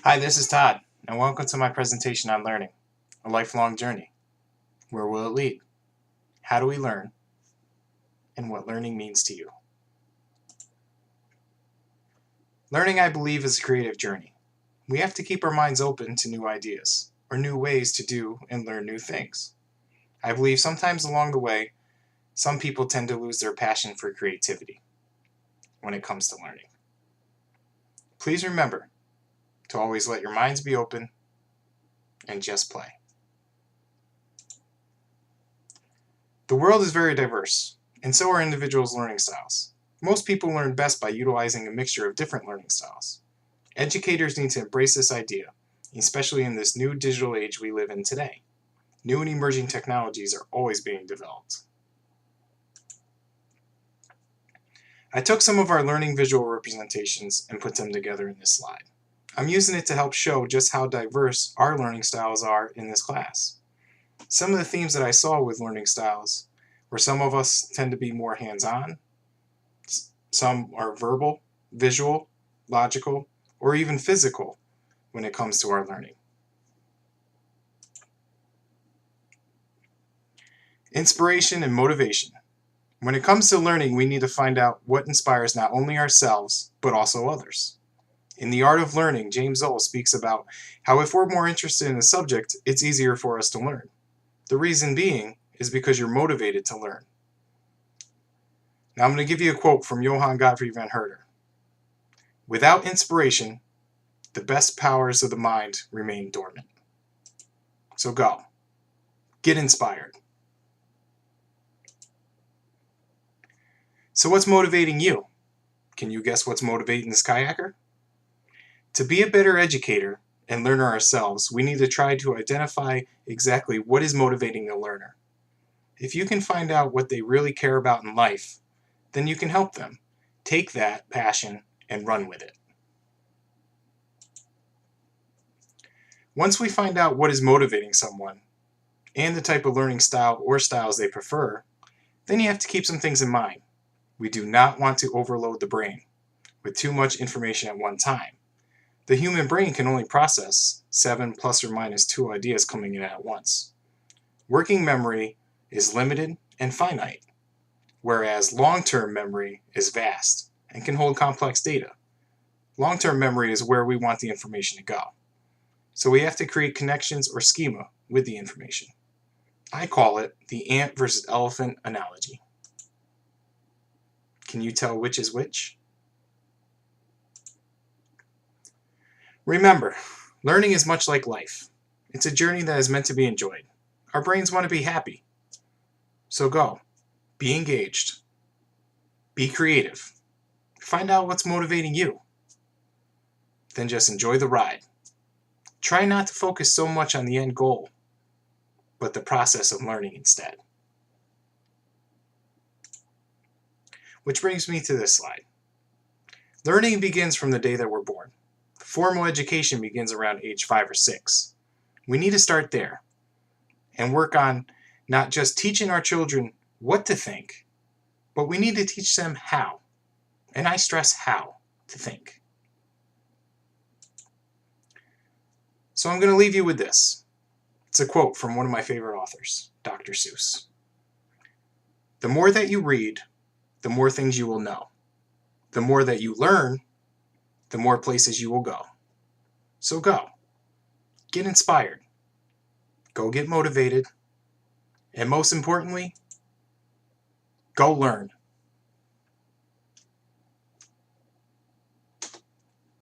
Hi, this is Todd, and welcome to my presentation on learning, a lifelong journey. Where will it lead? How do we learn? And what learning means to you. Learning, I believe, is a creative journey. We have to keep our minds open to new ideas, or new ways to do and learn new things. I believe sometimes along the way, some people tend to lose their passion for creativity when it comes to learning. Please remember to always let your minds be open and just play. The world is very diverse, and so are individuals' learning styles. Most people learn best by utilizing a mixture of different learning styles. Educators need to embrace this idea, especially in this new digital age we live in today. New and emerging technologies are always being developed. I took some of our learning visual representations and put them together in this slide. I'm using it to help show just how diverse our learning styles are in this class. Some of the themes that I saw with learning styles were some of us tend to be more hands-on, some are verbal, visual, logical, or even physical when it comes to our learning. Inspiration and motivation. When it comes to learning, we need to find out what inspires not only ourselves, but also others. In The Art of Learning, James Zoll speaks about how if we're more interested in a subject, it's easier for us to learn. The reason being is because you're motivated to learn. Now I'm going to give you a quote from Johann Gottfried von Herder. Without inspiration, the best powers of the mind remain dormant. So go. Get inspired. So what's motivating you? Can you guess what's motivating this kayaker? To be a better educator and learner ourselves, we need to try to identify exactly what is motivating the learner. If you can find out what they really care about in life, then you can help them. Take that passion and run with it. Once we find out what is motivating someone and the type of learning style or styles they prefer, then you have to keep some things in mind. We do not want to overload the brain with too much information at one time. The human brain can only process 7 plus or minus 2 ideas coming in at once. Working memory is limited and finite, whereas long-term memory is vast and can hold complex data. Long-term memory is where we want the information to go. So we have to create connections or schema with the information. I call it the ant versus elephant analogy. Can you tell which is which? Remember, learning is much like life. It's a journey that is meant to be enjoyed. Our brains want to be happy. So go. Be engaged. Be creative. Find out what's motivating you. Then just enjoy the ride. Try not to focus so much on the end goal, but the process of learning instead. Which brings me to this slide. Learning begins from the day that we're born. Formal education begins around age 5 or 6. We need to start there and work on not just teaching our children what to think, but we need to teach them how. And I stress how to think. So I'm going to leave you with this. It's a quote from one of my favorite authors, Dr. Seuss. The more that you read, the more things you will know. The more that you learn, the more places you will go. So go. Get inspired. Go get motivated. And most importantly, go learn.